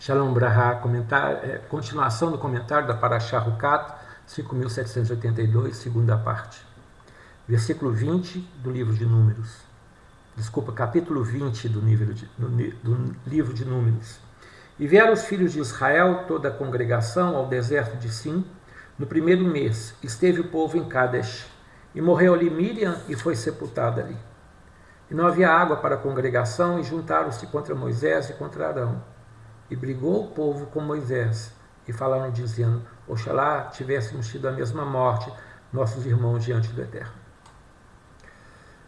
Shalom Brahá, continuação do comentário da Parashá Hukat, 5.782, segunda parte. Versículo 20 do livro de Números. Desculpa, capítulo 20 do livro de Números. E vieram os filhos de Israel, toda a congregação, ao deserto de Sim, no primeiro mês. Esteve o povo em Kadesh. E morreu ali Miriam e foi sepultada ali. E não havia água para a congregação, e juntaram-se contra Moisés e contra Arão. E brigou o povo com Moisés, e falaram dizendo: Oxalá tivéssemos tido a mesma morte, nossos irmãos diante do Eterno.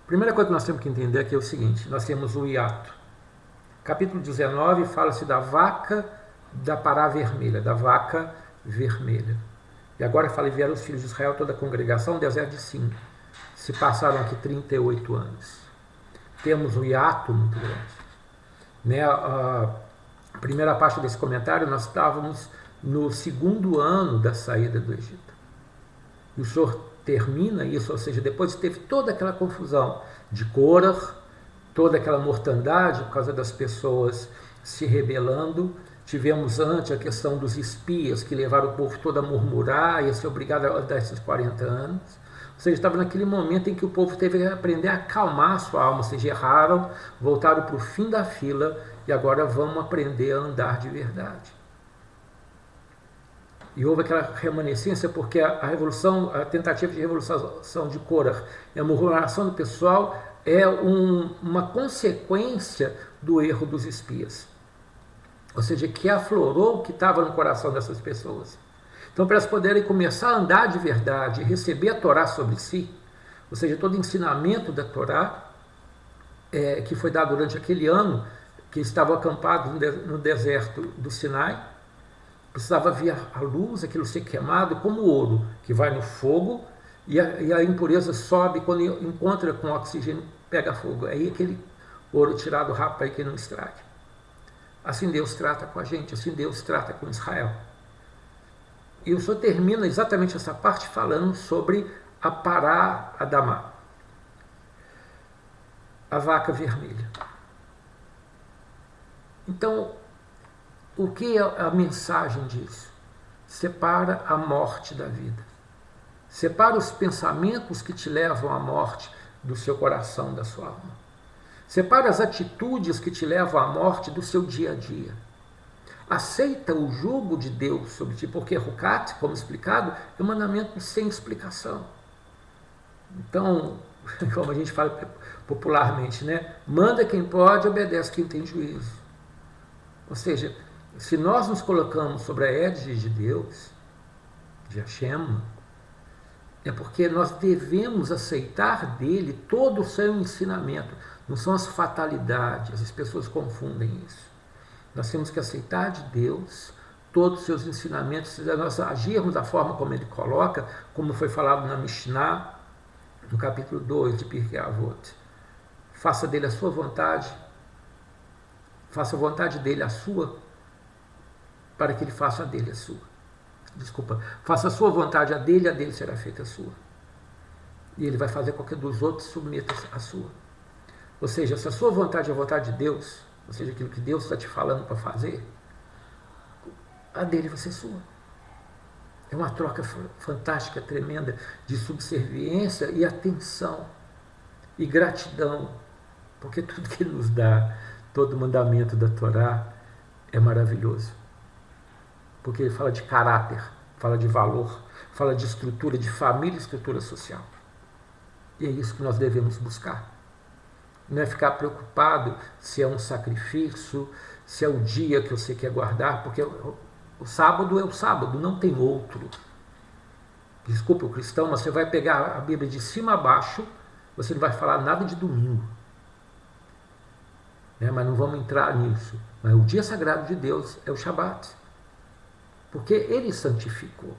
A primeira coisa que nós temos que entender aqui é o seguinte: nós temos o hiato. Capítulo 19 fala-se da vaca da pará vermelha, da vaca vermelha. E agora fala: e vieram os filhos de Israel, toda a congregação, deserto de Sim. Se passaram aqui 38 anos. Temos um hiato muito grande. A primeira parte desse comentário, nós estávamos no segundo ano da saída do Egito. E o Senhor termina isso, ou seja, depois teve toda aquela confusão de Korah, toda aquela mortandade por causa das pessoas se rebelando. Tivemos antes a questão dos espias que levaram o povo todo a murmurar e a ser obrigado a dar esses 40 anos. Ou seja, estava naquele momento em que o povo teve que aprender a acalmar a sua alma, ou seja, erraram, voltaram para o fim da fila e agora vamos aprender a andar de verdade. E houve aquela remanescência porque a tentativa de revolução de Korah e a murmuração do pessoal é uma consequência do erro dos espias. Ou seja, que aflorou o que estava no coração dessas pessoas. Então, para elas poderem começar a andar de verdade e receber a Torá sobre si, ou seja, todo o ensinamento da Torá, que foi dado durante aquele ano, que estavam acampados no deserto do Sinai, precisava vir a luz, aquilo ser queimado como ouro, que vai no fogo, e a impureza sobe, quando encontra com o oxigênio, pega fogo. Aí aquele ouro tirado rápido para que não estrague. Assim Deus trata com a gente, assim Deus trata com Israel. E o Senhor termina exatamente essa parte falando sobre a Pará Adamá, a vaca vermelha. Então, o que é a mensagem disso? Separa a morte da vida. Separa os pensamentos que te levam à morte do seu coração, da sua alma. Separa as atitudes que te levam à morte do seu dia a dia. Aceita o jugo de Deus sobre ti, porque Hukat, como explicado, é um mandamento sem explicação. Então, como a gente fala popularmente, manda quem pode, obedece quem tem juízo. Ou seja, se nós nos colocamos sobre a égide de Deus, de Hashem, é porque nós devemos aceitar dele todo o seu ensinamento. Não são as fatalidades, as pessoas confundem isso. Nós temos que aceitar de Deus todos os seus ensinamentos, se nós agirmos da forma como ele coloca, como foi falado na Mishnah, no capítulo 2 de Pirkei Avot. Faça dele a sua vontade, faça a vontade dele a sua, para que ele faça a dele a sua. Desculpa, faça a sua vontade a dele será feita a sua. E ele vai fazer com que dos outros submeta a sua. Ou seja, se a sua vontade é a vontade de Deus, ou seja, aquilo que Deus está te falando para fazer, a dele vai ser sua. É uma troca fantástica, tremenda, de subserviência e atenção e gratidão, porque tudo que ele nos dá, todo o mandamento da Torá é maravilhoso. Porque ele fala de caráter, fala de valor, fala de estrutura, de família e estrutura social. E é isso que nós devemos buscar. Não é ficar preocupado se é um sacrifício, se é o dia que você quer guardar, porque o sábado é o sábado, não tem outro. Desculpa o cristão, mas você vai pegar a Bíblia de cima a baixo, você não vai falar nada de domingo. Mas não vamos entrar nisso. Mas o dia sagrado de Deus é o Shabat. Porque ele santificou.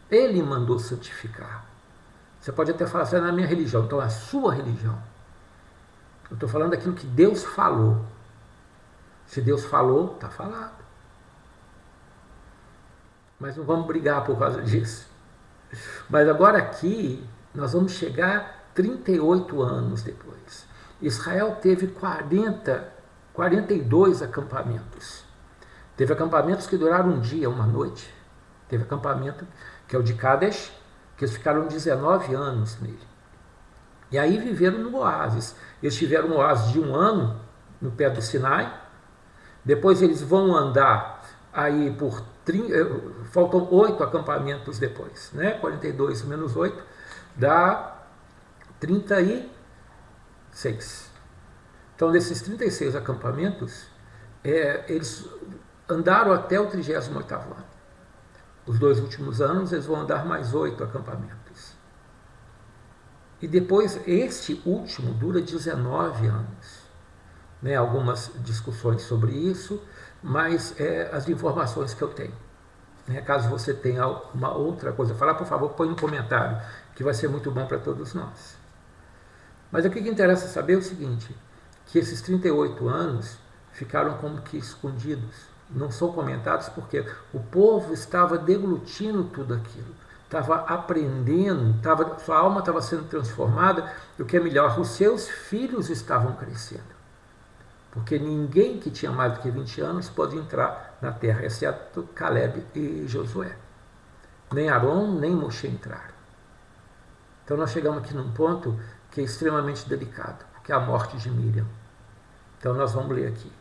Ele mandou santificar. Você pode até falar assim, é na minha religião. Então é a sua religião. Eu estou falando daquilo que Deus falou. Se Deus falou, está falado. Mas não vamos brigar por causa disso. Mas agora aqui, nós vamos chegar 38 anos depois. Israel teve 42 acampamentos. Teve acampamentos que duraram um dia, uma noite. Teve acampamento, que é o de Kadesh, que eles ficaram 19 anos nele. E aí viveram no oásis. Eles tiveram um oásis de 1 ano, no pé do Sinai. Depois eles vão andar aí por... faltam 8 acampamentos depois, né? 42 menos 8 dá 36. Então, desses 36 acampamentos, eles andaram até o 38º ano. Os 2 últimos anos, eles vão andar mais 8 acampamentos. E depois, este último dura 19 anos. Né? Algumas discussões sobre isso, mas as informações que eu tenho. Né? Caso você tenha uma outra coisa a falar, por favor, põe no comentário, que vai ser muito bom para todos nós. Mas o que interessa saber é o seguinte, que esses 38 anos ficaram como que escondidos, não são comentados porque o povo estava deglutindo tudo aquilo, estava aprendendo, sua alma estava sendo transformada, e o que é melhor, os seus filhos estavam crescendo. Porque ninguém que tinha mais do que 20 anos pode entrar na terra, exceto Caleb e Josué. Nem Aron, nem Moshe entraram. Então nós chegamos aqui num ponto que é extremamente delicado, que é a morte de Miriam. Então nós vamos ler aqui.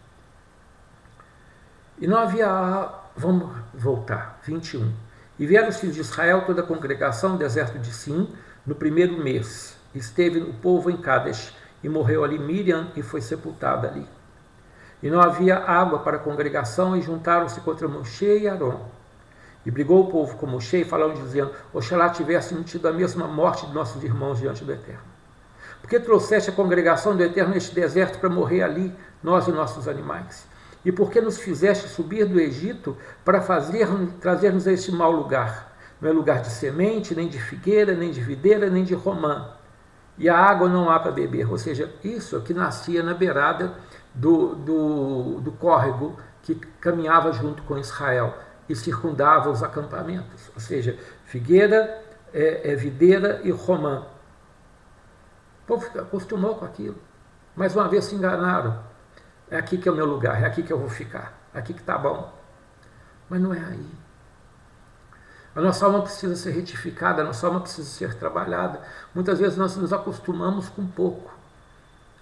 E não havia... Vamos voltar, 21. E vieram os filhos de Israel, toda a congregação, no deserto de Sim, no 1º mês. Esteve o povo em Kadesh, e morreu ali Miriam, e foi sepultada ali. E não havia água para a congregação, e juntaram-se contra Moshe e Aron. E brigou o povo com Moshe, e falaram dizendo, oxalá tivéssemos tido a mesma morte de nossos irmãos diante do Eterno. Porque trouxeste a congregação do Eterno neste deserto para morrer ali, nós e nossos animais? E por que nos fizeste subir do Egito para trazer-nos a este mau lugar? Não é lugar de semente, nem de figueira, nem de videira, nem de romã. E a água não há para beber. Ou seja, isso que nascia na beirada do córrego que caminhava junto com Israel e circundava os acampamentos. Ou seja, figueira, videira e romã. O povo acostumou com aquilo. Mais uma vez se enganaram. É aqui que é o meu lugar, é aqui que eu vou ficar, é aqui que está bom. Mas não é aí. A nossa alma precisa ser retificada, a nossa alma precisa ser trabalhada. Muitas vezes nós nos acostumamos com pouco.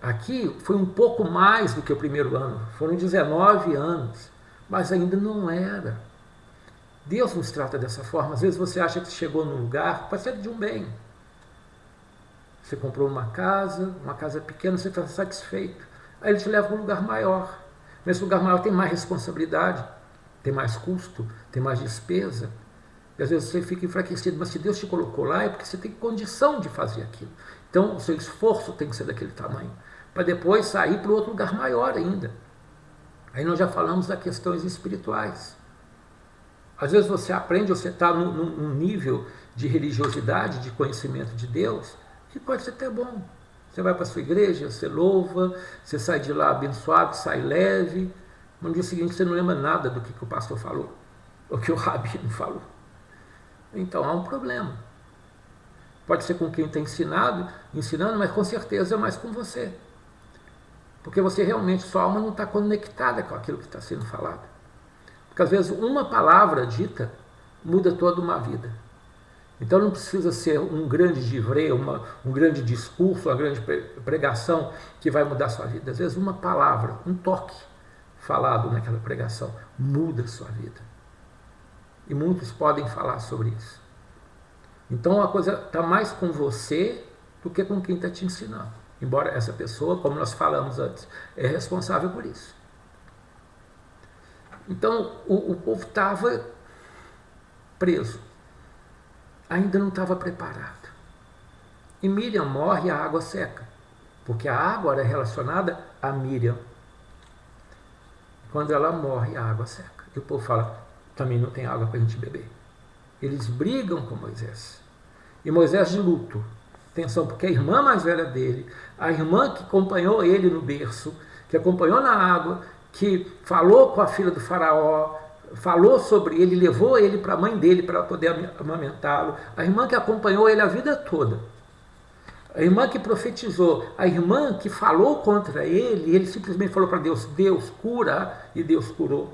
Aqui foi um pouco mais do que o 1º ano, foram 19 anos, mas ainda não era. Deus nos trata dessa forma. Às vezes você acha que chegou num lugar, pode ser de um bem. Você comprou uma casa pequena, você está satisfeito. Aí ele te leva para um lugar maior. Nesse lugar maior tem mais responsabilidade, tem mais custo, tem mais despesa. E às vezes você fica enfraquecido, mas se Deus te colocou lá é porque você tem condição de fazer aquilo. Então o seu esforço tem que ser daquele tamanho, para depois sair para outro lugar maior ainda. Aí nós já falamos das questões espirituais. Às vezes você aprende, você está num nível de religiosidade, de conhecimento de Deus, que pode ser até bom. Você vai para a sua igreja, você louva, você sai de lá abençoado, sai leve. No dia seguinte você não lembra nada do que o pastor falou, ou que o rabino falou. Então há um problema. Pode ser com quem está ensinando, mas com certeza é mais com você. Porque você realmente, sua alma não está conectada com aquilo que está sendo falado. Porque às vezes uma palavra dita muda toda uma vida. Então não precisa ser um grande divrei, um grande discurso, uma grande pregação que vai mudar a sua vida. Às vezes uma palavra, um toque falado naquela pregação muda a sua vida. E muitos podem falar sobre isso. Então a coisa está mais com você do que com quem está te ensinando. Embora essa pessoa, como nós falamos antes, é responsável por isso. Então o povo estava preso. Ainda não estava preparado. E Miriam morre e a água seca, porque a água era relacionada a Miriam. Quando ela morre, a água seca. E o povo fala, também não tem água para a gente beber. Eles brigam com Moisés. E Moisés de luto. Atenção, porque a irmã mais velha dele, a irmã que acompanhou ele no berço, que acompanhou na água, que falou com a filha do faraó, falou sobre ele, levou ele para a mãe dele para poder amamentá-lo, a irmã que acompanhou ele a vida toda, a irmã que profetizou, a irmã que falou contra ele, ele simplesmente falou para Deus, Deus cura, e Deus curou.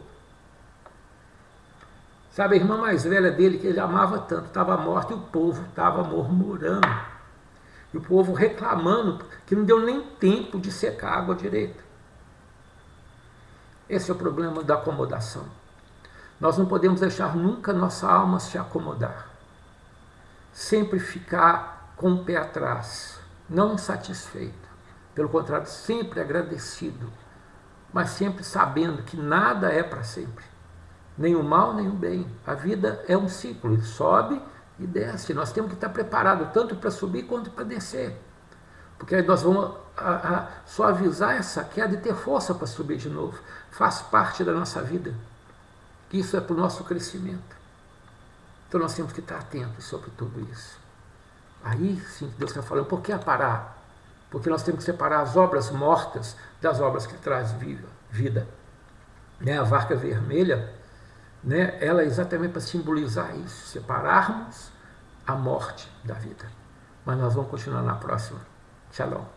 Sabe, a irmã mais velha dele, que ele amava tanto, estava morta e o povo estava murmurando. E o povo reclamando que não deu nem tempo de secar a água direito. Esse é o problema da acomodação. Nós não podemos deixar nunca nossa alma se acomodar. Sempre ficar com o pé atrás, não insatisfeito. Pelo contrário, sempre agradecido, mas sempre sabendo que nada é para sempre. Nem o mal, nem o bem. A vida é um ciclo, ele sobe e desce. Nós temos que estar preparados tanto para subir quanto para descer. Porque aí nós vamos suavizar essa queda e ter força para subir de novo. Faz parte da nossa vida. Isso é para o nosso crescimento. Então nós temos que estar atentos sobre tudo isso. Aí sim Deus está falando, por que parar? Porque nós temos que separar as obras mortas das obras que trazem vida. A varca vermelha, ela é exatamente para simbolizar isso, separarmos a morte da vida. Mas nós vamos continuar na próxima. Shalom.